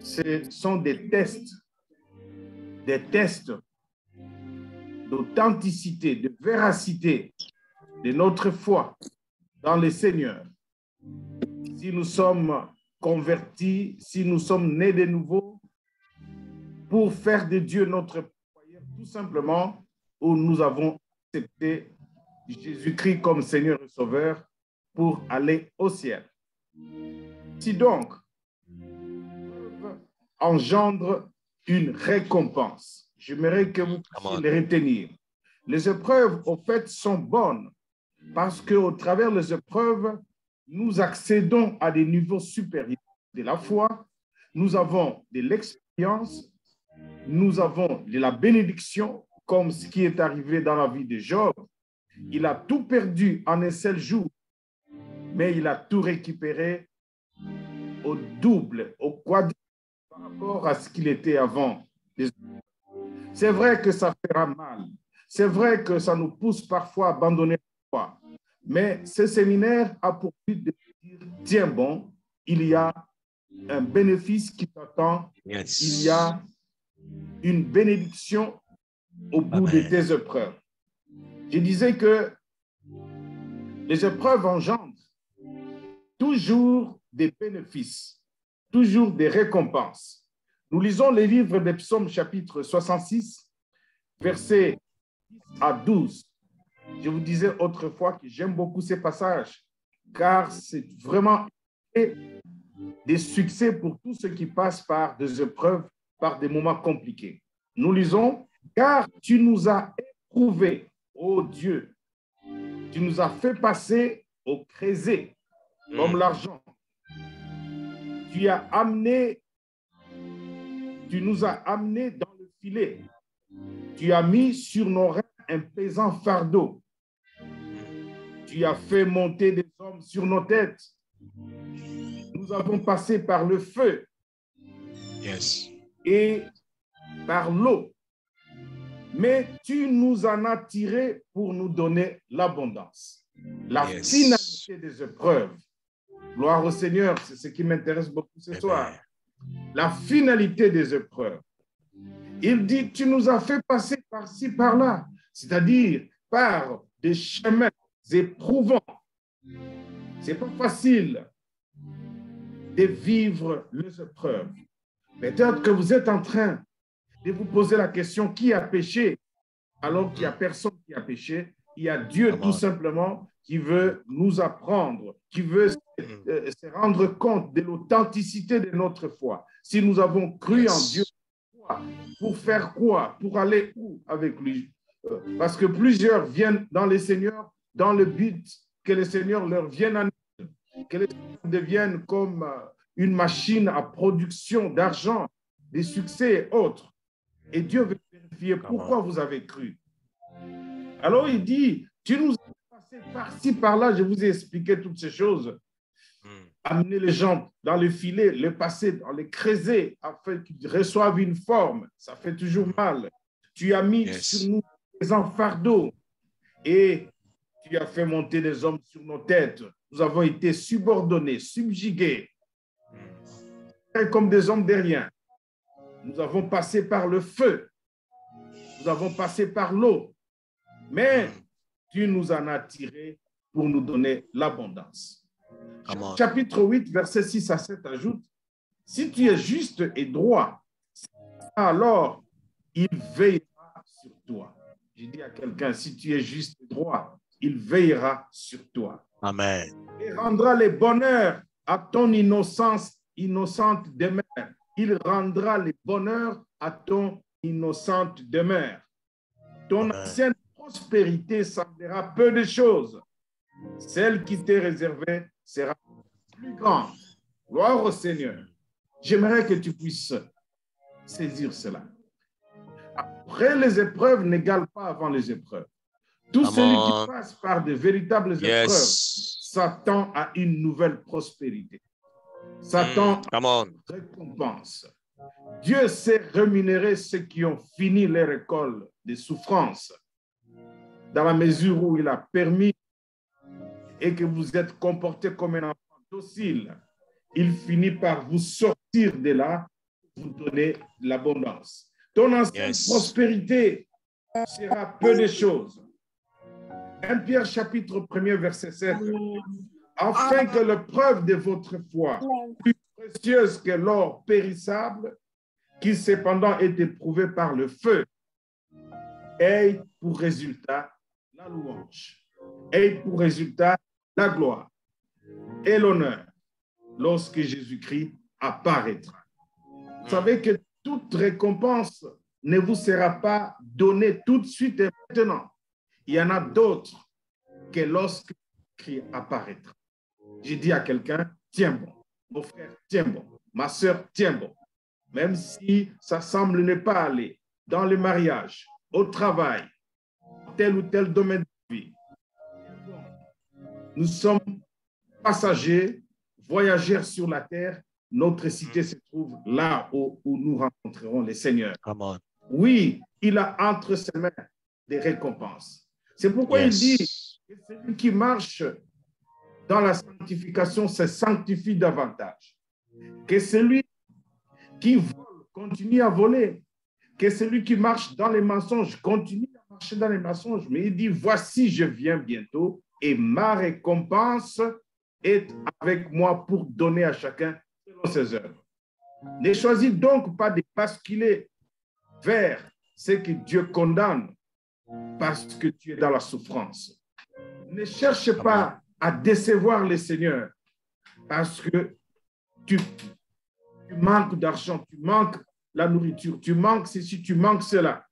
ce sont des tests d'authenticité, de véracité de notre foi dans le Seigneur. Si nous sommes convertis, si nous sommes nés de nouveau, pour faire de Dieu notre foyer, tout simplement, où nous avons accepté Jésus-Christ comme Seigneur et Sauveur pour aller au ciel. Si donc, engendre une récompense, j'aimerais que vous puissiez les retenir. Les épreuves, au fait, sont bonnes parce qu'au travers des épreuves, nous accédons à des niveaux supérieurs de la foi, nous avons de l'expérience, nous avons de la bénédiction, comme ce qui est arrivé dans la vie de Job. Il a tout perdu en un seul jour, mais il a tout récupéré au double, au quadruple par rapport à ce qu'il était avant. C'est vrai que ça fera mal. C'est vrai que ça nous pousse parfois à abandonner la foi. Mais ce séminaire a pour but de dire, tiens bon, il y a un bénéfice qui t'attend. Yes. Il y a une bénédiction au bout Amen. de tes épreuves. Je disais que les épreuves engendrent toujours des bénéfices, toujours des récompenses. Nous lisons les livres des Psaumes, chapitre 66, versets 10 à 12. Je vous disais autrefois que j'aime beaucoup ces passages, car c'est vraiment des succès pour tous ceux qui passent par des épreuves, par des moments compliqués. Nous lisons, car tu nous as éprouvés, ô Dieu, tu nous as fait passer au creuset, comme l'argent. Tu nous as amenés dans le filet. Tu as mis sur nos reins un pesant fardeau. Tu as fait monter des hommes sur nos têtes. Nous avons passé par le feu Yes. et par l'eau. Mais tu nous en as tirés pour nous donner l'abondance. La Yes. finalité des épreuves. Gloire au Seigneur, c'est ce qui m'intéresse beaucoup ce Amen. soir. La finalité des épreuves. Il dit, tu nous as fait passer par-ci, par-là, c'est-à-dire par des chemins éprouvants. C'est pas facile de vivre les épreuves. Peut-être que vous êtes en train de vous poser la question, qui a péché? Alors qu'il n'y a personne qui a péché. Il y a Dieu Amen. tout simplement qui veut nous apprendre, qui veut se rendre compte de l'authenticité de notre foi. Si nous avons cru Yes. en Dieu, pour faire quoi? Pour aller où avec lui? Parce que plusieurs viennent dans le Seigneur dans le but que le Seigneur leur vienne en aide, que le Seigneur devienne comme une machine à production d'argent, des succès et autres. Et Dieu veut vérifier pourquoi vous avez cru. Alors il dit, tu nous as passé par-ci, par-là, je vous ai expliqué toutes ces choses. Amener les gens dans le filet, les passer dans les creusets afin qu'ils reçoivent une forme, ça fait toujours mal. Tu as mis sur nous des fardeaux et tu as fait monter des hommes sur nos têtes. Nous avons été subordonnés, subjugués, comme des hommes de rien. Nous avons passé par le feu, nous avons passé par l'eau, mais tu nous en as tirés pour nous donner l'abondance. Chapitre 8, versets 6 à 7 ajoute, si tu es juste et droit, alors il veillera sur toi. J'ai dit à quelqu'un, si tu es juste et droit, il veillera sur toi. Amen. Et rendra les bonheurs à ton innocente demeure. Il rendra les bonheurs à ton innocente demeure. Ton ancienne prospérité semblera peu de choses. Celle qui t'est réservée sera plus grande. Gloire au Seigneur. J'aimerais que tu puisses saisir cela. Après les épreuves n'égale pas avant les épreuves. Tout celui qui passe par de véritables épreuves s'attend à une nouvelle prospérité. S'attend à une récompense. Dieu sait rémunérer ceux qui ont fini leur école de souffrance dans la mesure où il a permis et que vous êtes comporté comme un enfant docile. Il finit par vous sortir de là, vous donner l'abondance. Ton ancienne prospérité sera peu de choses. 1 Pierre chapitre 1er verset 7. Afin que la preuve de votre foi, plus précieuse que l'or périssable, qui cependant est éprouvé par le feu, ait pour résultat la louange, ait pour résultat la gloire et l'honneur lorsque Jésus-Christ apparaîtra. Vous savez que toute récompense ne vous sera pas donnée tout de suite et maintenant. Il y en a d'autres que lorsque Christ apparaîtra. J'ai dit à quelqu'un, tiens bon, mon frère, tiens bon, ma soeur, tiens bon. Même si ça semble ne pas aller dans le mariage, au travail, tel ou tel domaine de vie. Nous sommes passagers, voyageurs sur la terre. Notre cité se trouve là où nous rencontrerons le Seigneur. Oui, il a entre ses mains des récompenses. C'est pourquoi il dit que celui qui marche dans la sanctification se sanctifie davantage. Que celui qui vole continue à voler. Que celui qui marche dans les mensonges continue à marcher dans les mensonges. Mais il dit, voici, je viens bientôt et ma récompense est avec moi pour donner à chacun selon ses œuvres. Ne choisis donc pas de basculer vers ce que Dieu condamne parce que tu es dans la souffrance. Ne cherche pas à décevoir le Seigneur parce que tu manques d'argent, tu manques la nourriture, tu manques ceci, tu manques cela.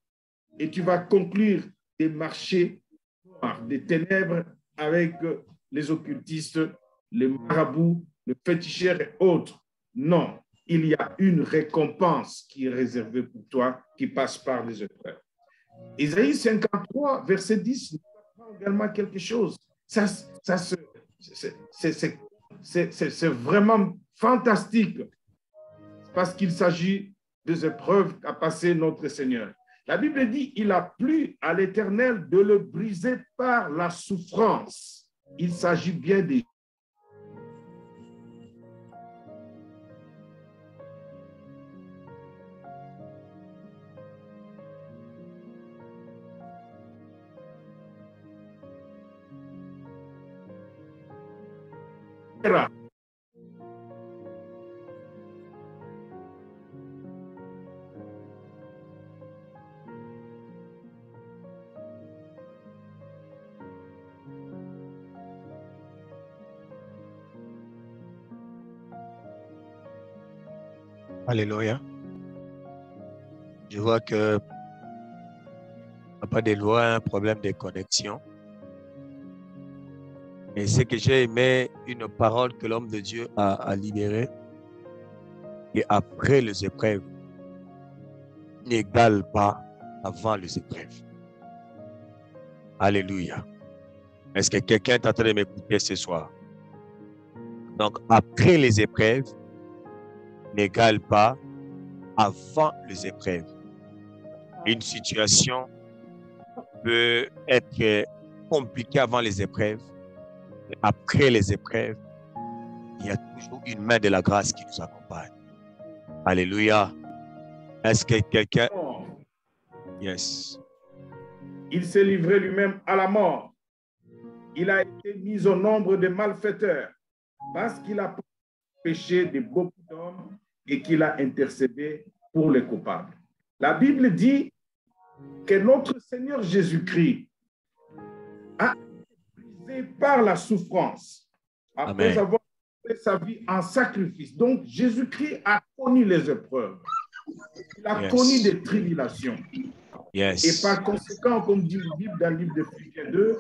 Et tu vas conclure des marchés noirs, des ténèbres avec les occultistes, les marabouts, les féticheurs et autres. Non, il y a une récompense qui est réservée pour toi, qui passe par les épreuves. Isaïe 53, verset 10, nous apprend également quelque chose. C'est vraiment fantastique parce qu'il s'agit des épreuves qu'a passé notre Seigneur. La Bible dit, il a plu à l'Éternel de le briser par la souffrance. Il s'agit bien des Alléluia. Je vois que a pas de loi, un problème de connexion. Et ce que j'ai aimé, une parole que l'homme de Dieu a libérée, et après les épreuves, n'égale pas avant les épreuves. Alléluia. Est-ce que quelqu'un est en train de m'écouter ce soir? Donc, après les épreuves, n'égale pas avant les épreuves. Une situation peut être compliquée avant les épreuves. Mais après les épreuves, il y a toujours une main de la grâce qui nous accompagne. Alléluia. Est-ce que quelqu'un... Yes. Il s'est livré lui-même à la mort. Il a été mis au nombre des malfaiteurs parce qu'il a péché de beaucoup d'hommes et qu'il a intercédé pour les coupables. La Bible dit que notre Seigneur Jésus-Christ a été brisé par la souffrance après avoir fait sa vie en sacrifice. Donc, Jésus-Christ a connu les épreuves. Il a connu des tribulations. Et par conséquent, comme dit la Bible dans le livre de Philippiens 2,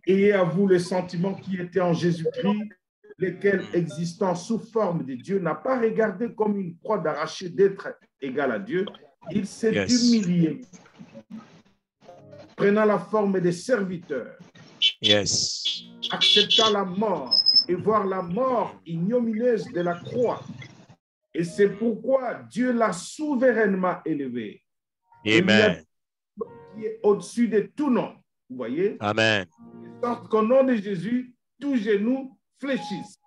ayez à vous les sentiments qui étaient en Jésus-Christ, lesquels, existant sous forme de Dieu, n'a pas regardé comme une proie d'arracher d'être égal à Dieu. Il s'est humilié, prenant la forme des serviteurs, acceptant la mort et voir la mort ignominieuse de la croix. Et c'est pourquoi Dieu l'a souverainement élevé. Amen. Qui est au-dessus de tout nom. Vous voyez? Amen. De sorte qu'au nom de Jésus, tous genoux fléchissent.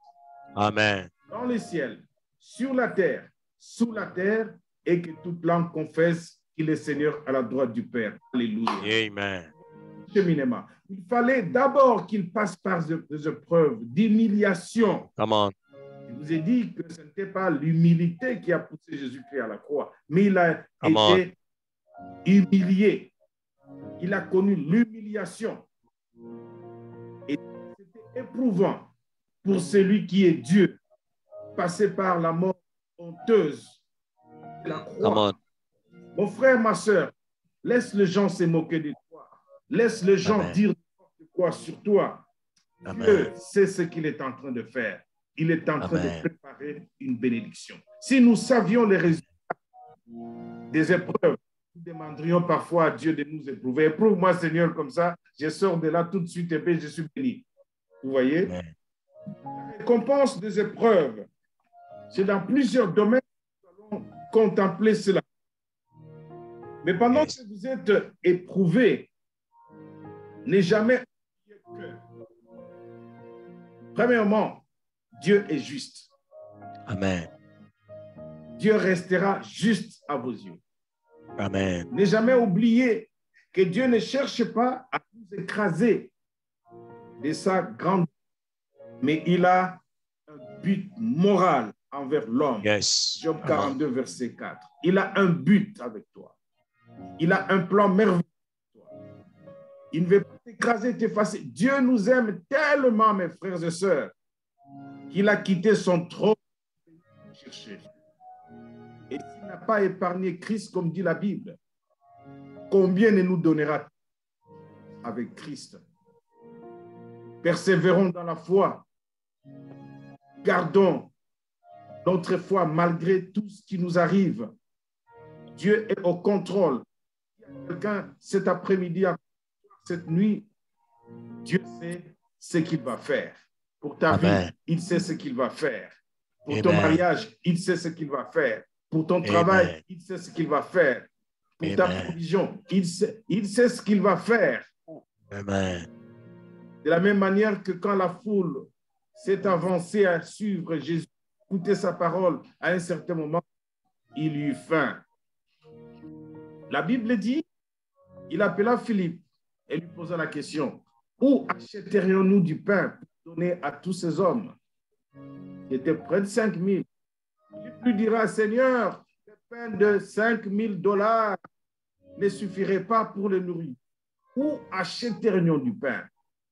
Amen. Dans les ciels, sur la terre, sous la terre et que toute langue confesse qu'il est Seigneur à la droite du Père. Alléluia. Amen. Cheminement. Il fallait d'abord qu'il passe par des épreuves d'humiliation. Come on. Je vous ai dit que ce n'était pas l'humilité qui a poussé Jésus-Christ à la croix, mais il a Come été humilié. Il a connu l'humiliation. Et c'était éprouvant pour celui qui est Dieu, passer par la mort honteuse de la Come croix. on. Mon frère, ma soeur, laisse les gens se moquer de toi. Laisse les gens Amen. dire n'importe quoi sur toi. Amen. Dieu sait ce qu'il est en train de faire. Il est en train Amen. de préparer une bénédiction. Si nous savions les résultats des épreuves, nous demanderions parfois à Dieu de nous éprouver. Éprouve-moi, Seigneur, comme ça, je sors de là tout de suite et puis je suis béni. Vous voyez? Amen. La récompense des épreuves, c'est dans plusieurs domaines que nous allons contempler cela. Mais pendant Yes. que vous êtes éprouvés, n'ayez jamais oublié que, premièrement, Dieu est juste. Amen. Dieu restera juste à vos yeux. Amen. N'ayez jamais oublié que Dieu ne cherche pas à vous écraser de sa grande, mais il a un but moral envers l'homme. Yes. Job Come 42, verset 4. Il a un but avec toi. Il a un plan merveilleux avec toi. Il ne veut pas t'écraser, t'effacer. Dieu nous aime tellement, mes frères et sœurs, qu'il a quitté son trône pour nous chercher. Et s'il n'a pas épargné Christ, comme dit la Bible, combien ne nous donnera avec Christ? Persévérons dans la foi. Gardons notre foi malgré tout ce qui nous arrive. Dieu est au contrôle. Il y a quelqu'un cet après-midi, cette nuit, Dieu sait ce qu'il va faire. Pour ta Amen. vie, il sait ce qu'il va faire. Pour Amen. ton mariage, il sait ce qu'il va faire. Pour ton Amen. travail, il sait ce qu'il va faire. Pour ta Amen. provision, il sait ce qu'il va faire. Amen. De la même manière que quand la foule s'est avancée à suivre Jésus, écouter sa parole, à un certain moment, il eut faim. La Bible dit, il appela Philippe et lui posa la question, où achèterions-nous du pain pour donner à tous ces hommes? Il était près de 5 000. Il lui dira, Seigneur, le pain de $5 000 ne suffirait pas pour les nourrir. Où achèterions du pain?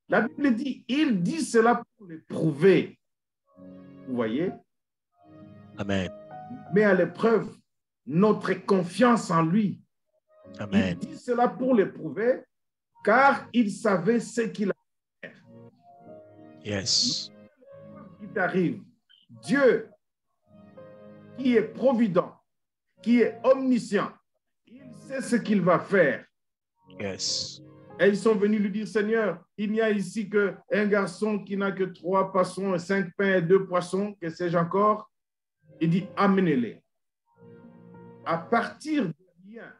La Bible dit, il dit cela pour les prouver. Vous voyez? Amen. Mais à l'épreuve, notre confiance en lui. Amen. Il dit cela pour les prouver, car il savait ce qu'il allait faire. Yes. Il t'arrive, Dieu, qui est provident, qui est omniscient, il sait ce qu'il va faire. Yes. Et ils sont venus lui dire, Seigneur, il n'y a ici qu'un garçon qui n'a que 3 poissons, 5 pains et 2 poissons, que sais-je encore? Il dit, amenez-les. À partir de rien,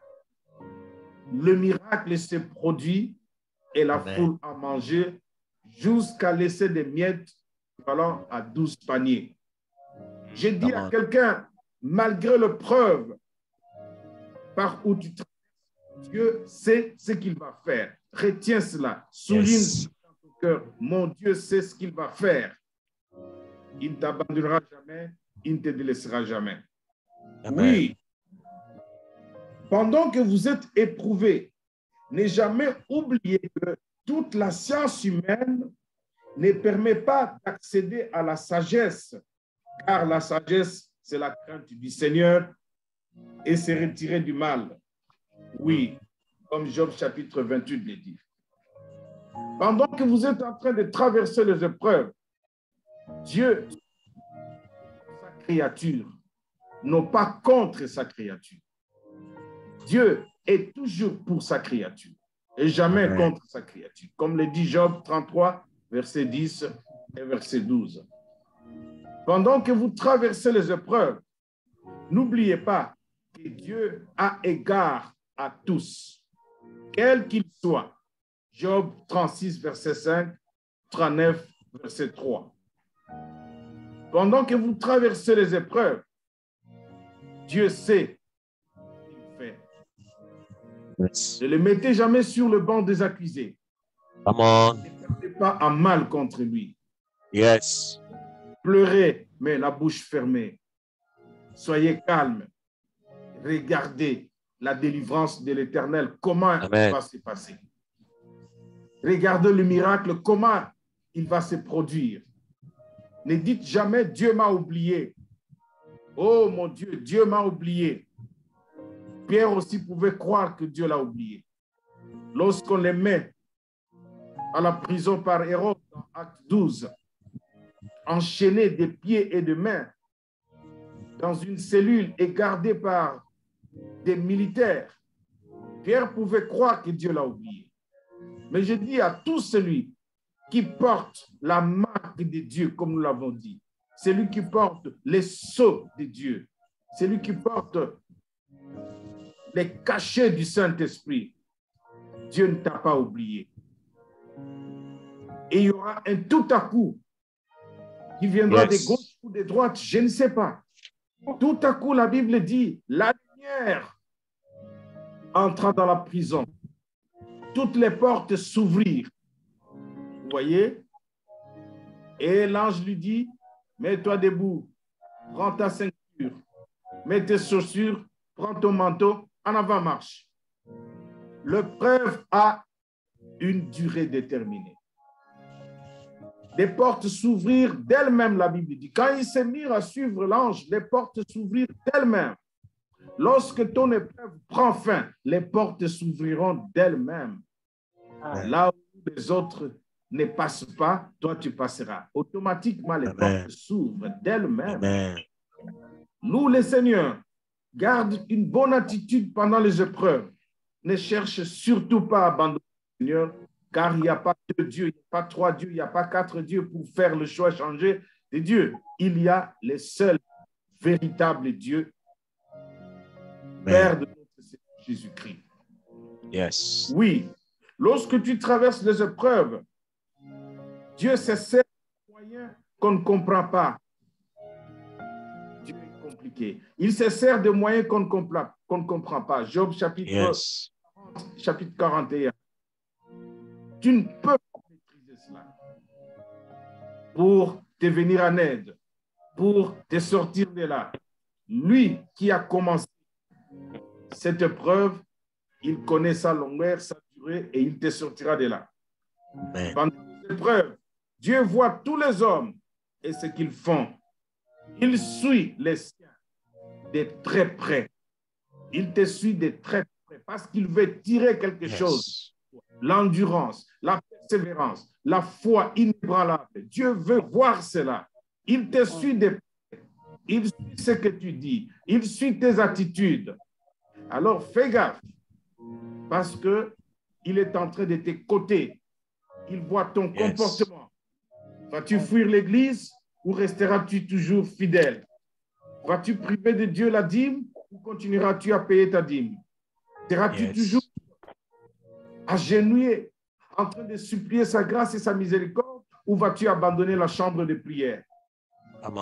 le miracle s'est produit et la Amen. foule a mangé jusqu'à laisser des miettes allant à 12 paniers. J'ai dit à Amen. quelqu'un, malgré l'épreuve par où tu traverses, Dieu sait ce qu'il va faire. Retiens cela. Souligne Yes. dans ton cœur. Mon Dieu sait ce qu'il va faire. Il ne t'abandonnera jamais. Il ne te délaissera jamais. Amen. Oui. Pendant que vous êtes éprouvés, n'ayez jamais oublié que toute la science humaine ne permet pas d'accéder à la sagesse, car la sagesse, c'est la crainte du Seigneur et c'est retirer du mal. Oui, comme Job chapitre 28 le dit. Pendant que vous êtes en train de traverser les épreuves, Dieu, sa créature, non pas contre sa créature. Dieu est toujours pour sa créature et jamais Amen. contre sa créature. Comme le dit Job 33, verset 10 et verset 12. Pendant que vous traversez les épreuves, n'oubliez pas que Dieu a égard à tous, quels qu'ils soient. Job 36, verset 5, 39, verset 3. Pendant que vous traversez les épreuves, Dieu sait ce qu'il fait. Yes. Ne le mettez jamais sur le banc des accusés. Come on. Ne parlez pas en mal contre lui. Yes. Pleurez, mais la bouche fermée. Soyez calme. Regardez la délivrance de l'Éternel, comment Amen. il va se passer. Regardez le miracle, comment il va se produire. Ne dites jamais, Dieu m'a oublié. Oh mon Dieu, Dieu m'a oublié. Pierre aussi pouvait croire que Dieu l'a oublié. Lorsqu'on les met à la prison par Hérode, dans Acte 12, enchaînés des pieds et de mains, dans une cellule et gardés par des militaires, Pierre pouvait croire que Dieu l'a oublié. Mais je dis à tout celui qui porte la marque de Dieu, comme nous l'avons dit, celui qui porte les sceaux de Dieu, celui qui porte les cachets du Saint-Esprit, Dieu ne t'a pas oublié. Et il y aura un tout à coup qui viendra de gauche ou de droite, je ne sais pas. Tout à coup, la Bible dit, la lumière entra dans la prison. Toutes les portes s'ouvrirent. Vous voyez? Et l'ange lui dit, mets-toi debout, prends ta ceinture, mets tes chaussures, prends ton manteau, en avant marche. L'épreuve a une durée déterminée. Les portes s'ouvrirent d'elles-mêmes, la Bible dit. Quand ils se mirent à suivre l'ange, les portes s'ouvrirent d'elles-mêmes. Lorsque ton épreuve prend fin, les portes s'ouvriront d'elles-mêmes. Là où les autres ne passent pas, toi tu passeras. Automatiquement, les portes s'ouvrent d'elles-mêmes. Nous, les seigneurs, garde une bonne attitude pendant les épreuves. Ne cherche surtout pas à abandonner le Seigneur, car il n'y a pas deux dieux, il n'y a pas trois dieux, il n'y a pas quatre dieux pour faire le choix changer de Dieu. Il y a les seuls véritables dieux, Père de notre Seigneur Jésus-Christ. Yes. Oui, lorsque tu traverses les épreuves, Dieu se sert de moyens qu'on ne comprend pas. Dieu est compliqué. Il se sert de moyens qu'on ne comprend pas. Job chapitre 41. Tu ne peux pas maîtriser cela. Pour te venir en aide, pour te sortir de là. Lui qui a commencé cette épreuve, il connaît sa longueur, sa durée et il te sortira de là. Amen. Pendant les épreuves, Dieu voit tous les hommes et ce qu'ils font. Il suit les siens de très près. Il te suit de très près parce qu'il veut tirer quelque chose. L'endurance, la persévérance, la foi inébranlable. Dieu veut voir cela. Il te suit de près. Il suit ce que tu dis. Il suit tes attitudes. Alors fais gaffe parce qu'il est en train de te coter. Il voit ton comportement. Vas-tu fuir l'église ou resteras-tu toujours fidèle? Vas-tu priver de Dieu la dîme ou continueras-tu à payer ta dîme? Seras-tu toujours agenouillé en train de supplier sa grâce et sa miséricorde ou vas-tu abandonner la chambre de prière?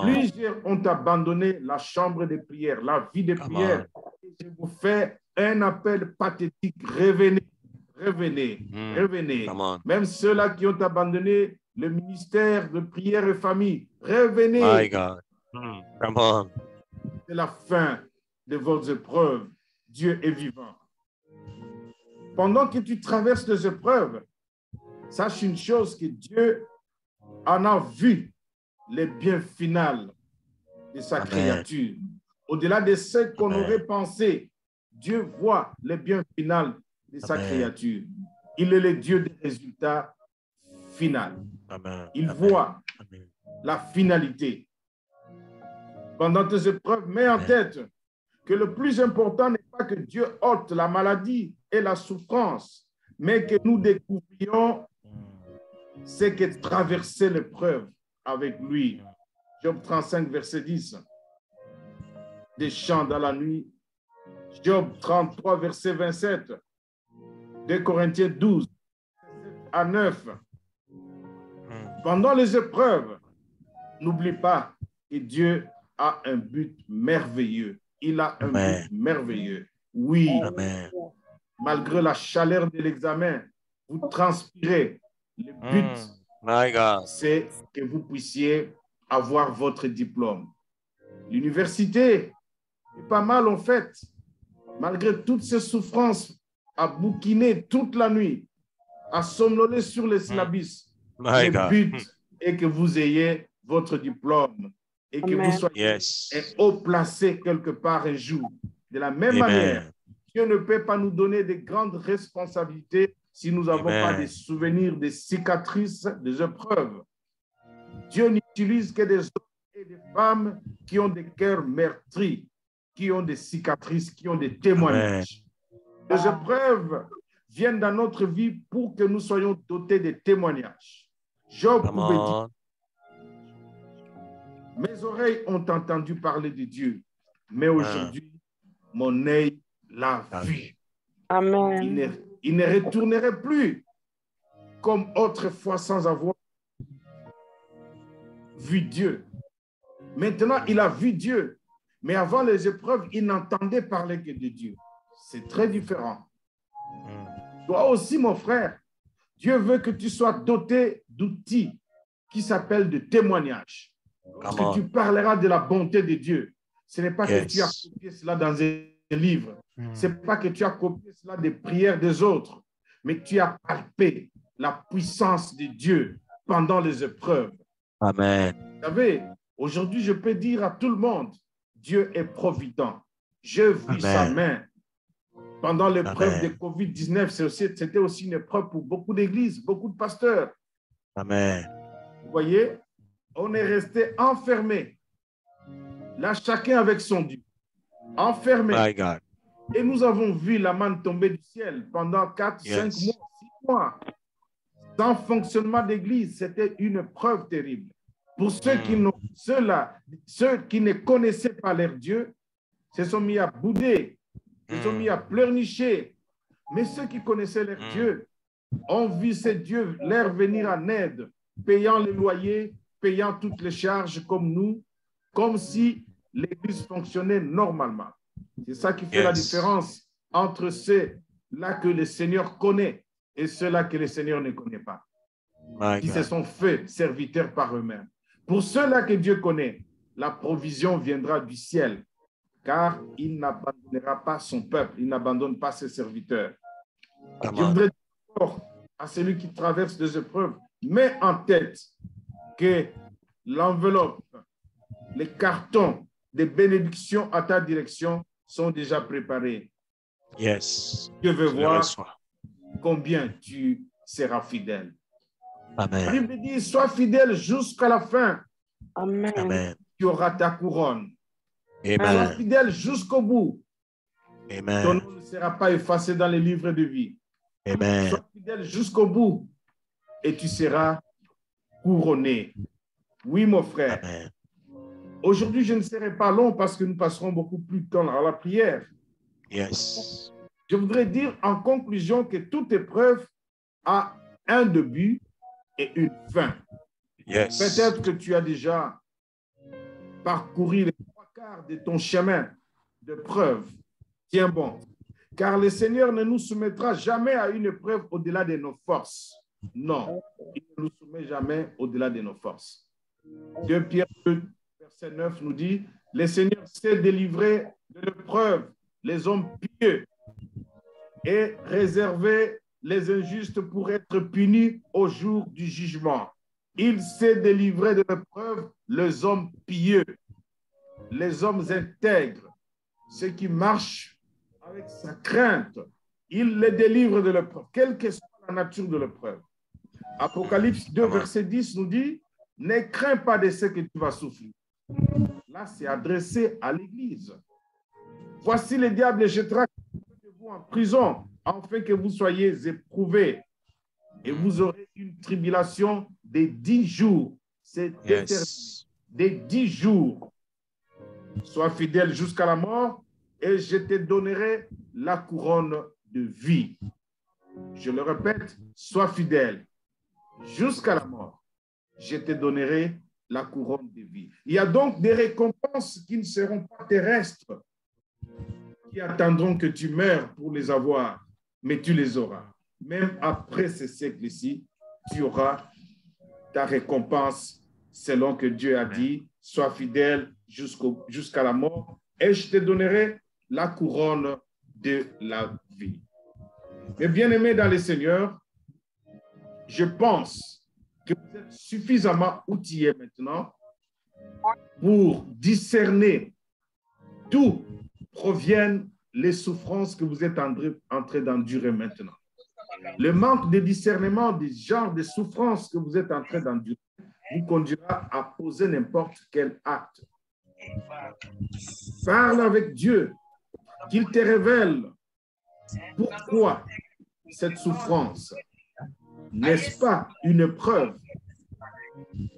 Plusieurs ont abandonné la chambre de prière, la vie de prière. Je vous fais un appel pathétique. Revenez, revenez, revenez. Même ceux-là qui ont abandonné le ministère de prière et famille, revenez. My God. Come on. C'est la fin de vos épreuves. Dieu est vivant. Pendant que tu traverses les épreuves, sache une chose, que Dieu en a vu les biens finaux de sa créature. Au-delà de ce qu'on aurait pensé, Dieu voit les biens finaux de sa créature. Il est le Dieu des résultats finaux. Il voit la finalité. Pendant tes épreuves, mets en tête que le plus important n'est pas que Dieu ôte la maladie et la souffrance, mais que nous découvrions ce qu'est traverser l'épreuve avec lui. Job 35, verset 10. Des chants dans la nuit. Job 33, verset 27. 2 Corinthiens 12, à 9. Pendant les épreuves, n'oublie pas que Dieu a un but merveilleux. il a un Amen. but merveilleux. Oui, Amen. malgré la chaleur de l'examen, vous transpirez. Le but, My God. c'est que vous puissiez avoir votre diplôme. L'université est pas mal en fait, malgré toutes ces souffrances, à bouquiner toute la nuit, à somnoler sur les syllabus. My Le God. but est que vous ayez votre diplôme et que vous soyez Yes. haut placé quelque part un jour. De la même manière, Amen. Dieu ne peut pas nous donner de grandes responsabilités si nous n'avons pas Amen. des souvenirs, des cicatrices, des épreuves. Dieu n'utilise que des hommes et des femmes qui ont des cœurs meurtris, qui ont des cicatrices, qui ont des témoignages. Les épreuves viennent dans notre vie pour que nous soyons dotés de témoignages. Job Come pouvait dire, on. mes oreilles ont entendu parler de Dieu, mais aujourd'hui, mon œil l'a vu. Amen. Il ne retournerait plus comme autrefois sans avoir vu Dieu. Maintenant, il a vu Dieu, mais avant les épreuves, il n'entendait parler que de Dieu. C'est très différent. Toi aussi, mon frère, Dieu veut que tu sois doté d'outils qui s'appellent de témoignages. Lorsque tu parleras de la bonté de Dieu, ce n'est pas que tu as copié cela dans un livre. Ce n'est pas que tu as copié cela des prières des autres, mais tu as palpé la puissance de Dieu pendant les épreuves. Amen. Vous savez, aujourd'hui, je peux dire à tout le monde, Dieu est provident. J'ai vu sa main. Pendant l'épreuve de COVID-19, c'était aussi une épreuve pour beaucoup d'églises, beaucoup de pasteurs. Amen. Vous voyez, on est resté enfermé. Là, chacun avec son Dieu. Enfermé. My God. Et nous avons vu la manne tomber du ciel pendant 4, 5 mois, 6 mois. Sans fonctionnement d'église, c'était une preuve terrible. Pour ceux qui ne connaissaient pas leur Dieu, se sont mis à bouder, se sont mis à pleurnicher. Mais ceux qui connaissaient leur Dieu ont vu ces dieux leur venir en aide, payant les loyers, payant toutes les charges comme nous, comme si l'église fonctionnait normalement. C'est ça qui fait la différence entre ceux-là que le Seigneur connaît et ceux-là que le Seigneur ne connaît pas, qui se sont faits serviteurs par eux-mêmes. Pour ceux-là que Dieu connaît, la provision viendra du ciel, car il n'abandonnera pas son peuple, il n'abandonne pas ses serviteurs. Je voudrais dire à celui qui traverse des épreuves, mets en tête que l'enveloppe, les cartons de bénédictions à ta direction sont déjà préparés. Yes. Dieu veut voir combien tu seras fidèle. Amen. La Bible dit, sois fidèle jusqu'à la fin. Amen. Amen. Tu auras ta couronne. Amen. Sois fidèle jusqu'au bout. Amen. Ton nom ne sera pas effacé dans les livres de vie. Amen. Sois fidèle jusqu'au bout et tu seras couronné. Oui, mon frère. Amen. Aujourd'hui, je ne serai pas long parce que nous passerons beaucoup plus de temps à la prière. Yes. Je voudrais dire en conclusion que toute épreuve a un début et une fin. Yes. Peut-être que tu as déjà parcouru les 3/4 de ton chemin de preuve. Tiens bon, car le Seigneur ne nous soumettra jamais à une épreuve au-delà de nos forces. Non, il ne nous soumet jamais au-delà de nos forces. 2 Pierre 2, verset 9 nous dit, le Seigneur sait délivrer de l'épreuve les hommes pieux et réserver les injustes pour être punis au jour du jugement. Il sait délivrer de l'épreuve les hommes pieux, les hommes intègres, ceux qui marchent avec sa crainte. Il les délivre de l'épreuve, quelle que soit la nature de l'épreuve. Apocalypse 2, verset 10 nous dit, ne crains pas de ce que tu vas souffrir. Là, c'est adressé à l'Église. Voici le diable jettera vous en prison, afin que vous soyez éprouvés. Et vous aurez une tribulation de 10 jours. C'est des 10 jours. Sois fidèle jusqu'à la mort et je te donnerai la couronne de vie. Je le répète, sois fidèle jusqu'à la mort. Je te donnerai la couronne de vie. Il y a donc des récompenses qui ne seront pas terrestres, qui attendront que tu meurs pour les avoir, mais tu les auras. Même après ces siècles-ci, tu auras ta récompense selon que Dieu a dit, sois fidèle jusqu'à la mort et je te donnerai la couronne de la vie. Mes bien-aimés dans le Seigneur, je pense que vous êtes suffisamment outillés maintenant pour discerner d'où proviennent les souffrances que vous êtes en train d'endurer maintenant. Le manque de discernement du genre de souffrances que vous êtes en train d'endurer vous conduira à poser n'importe quel acte. Parle avec Dieu, qu'il te révèle pourquoi cette souffrance. N'est-ce pas une preuve?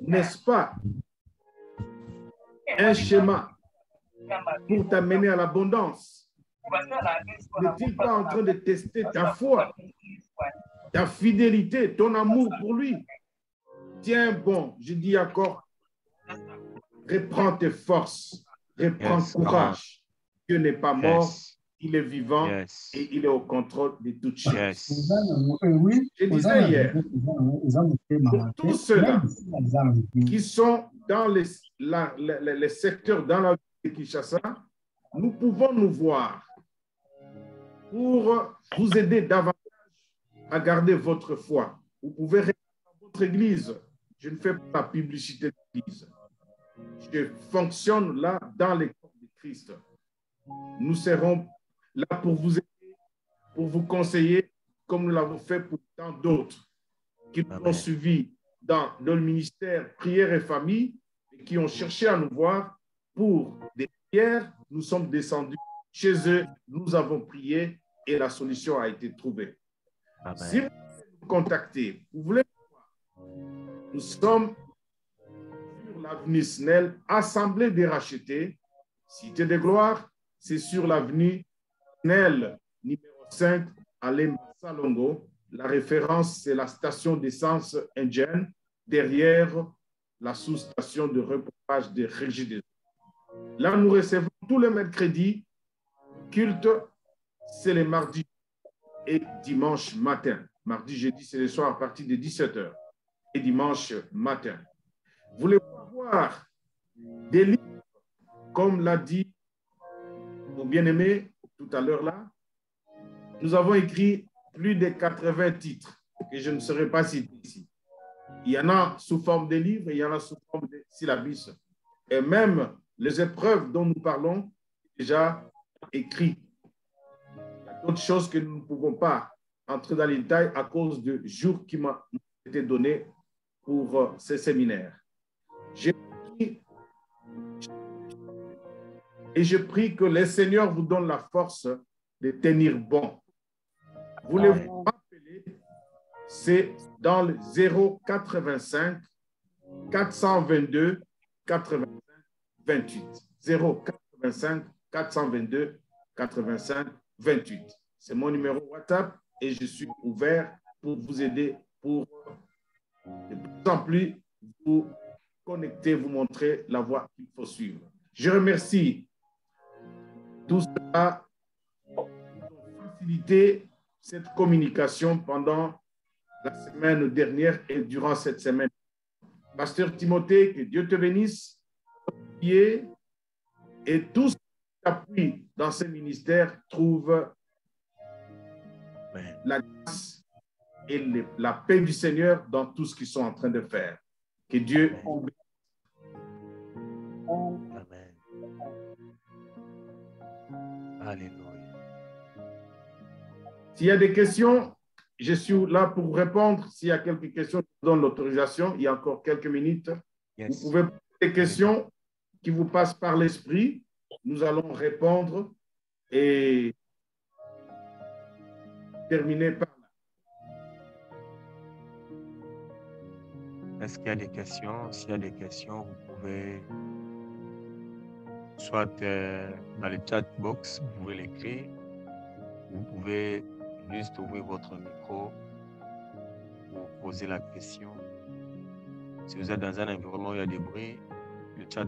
N'est-ce pas un schéma pour t'amener à l'abondance? N'est-il pas en train de tester ta foi, ta fidélité, ton amour pour lui? Tiens bon, je dis encore, reprends tes forces, reprends courage. Dieu n'est pas mort, il est vivant et il est au contrôle de toutes choses. Je disais hier, pour tous ceux-là qui sont dans les secteurs dans la ville de Kinshasa, nous pouvons nous voir pour vous aider davantage à garder votre foi. Vous pouvez rester dans votre église. Je ne fais pas la publicité de l'église. Je fonctionne là dans les corps de Christ. Nous serons là pour vous aider, pour vous conseiller, comme nous l'avons fait pour tant d'autres qui nous ont suivis dans le ministère Prière et Famille et qui ont cherché à nous voir pour des prières. Nous sommes descendus chez eux, nous avons prié et la solution a été trouvée. Amen. Si vous voulez nous contacter, vous voulez voir, nous sommes sur l'avenue Snell, Assemblée des rachetés, Cité de Gloire, c'est sur l'avenue Snell, numéro 5, à Salongo. La référence, c'est la station d'essence indienne, derrière la sous-station de repompage de Régie des Eaux. Là, nous recevons tous les mercredis. Culte, c'est les mardis et dimanche matin. Mardi, jeudi, c'est le soir à partir de 17h. Et dimanche matin. Voulez-vous avoir des livres, comme l'a dit mon bien-aimé tout à l'heure là? Nous avons écrit plus de 80 titres que je ne saurais pas citer ici. Il y en a sous forme de livres, il y en a sous forme de syllabus. Et même les épreuves dont nous parlons, déjà écrites. Il y a d'autres choses que nous ne pouvons pas entrer dans les détails à cause du jour qui m'a été donné pour ces séminaires. Et je prie que le Seigneur vous donne la force de tenir bon. Voulez-vous rappeler, c'est dans le 085 422 85 28. 085 422 85 28. C'est mon numéro WhatsApp et je suis ouvert pour vous aider, pour de plus en plus vous connecter, vous montrer la voie qu'il faut suivre. Je remercie tout cela pour faciliter cette communication pendant la semaine dernière et durant cette semaine. Pasteur Timothée, que Dieu te bénisse et tous ceux qui appuient dans ce ministère trouvent la grâce et la paix du Seigneur dans tout ce qu'ils sont en train de faire. Que Dieu vous bénisse. Amen. Alléluia. S'il y a des questions, je suis là pour répondre. S'il y a quelques questions, je vous donne l'autorisation. Il y a encore quelques minutes. Yes. Vous pouvez poser des questions qui vous passent par l'esprit. Nous allons répondre et terminer par là. Est-ce qu'il y a des questions? S'il y a des questions, vous pouvez soit dans le chat box, vous pouvez l'écrire. Vous pouvez juste ouvrir votre micro pour poser la question. Si vous êtes dans un environnement où il y a des bruits, le chat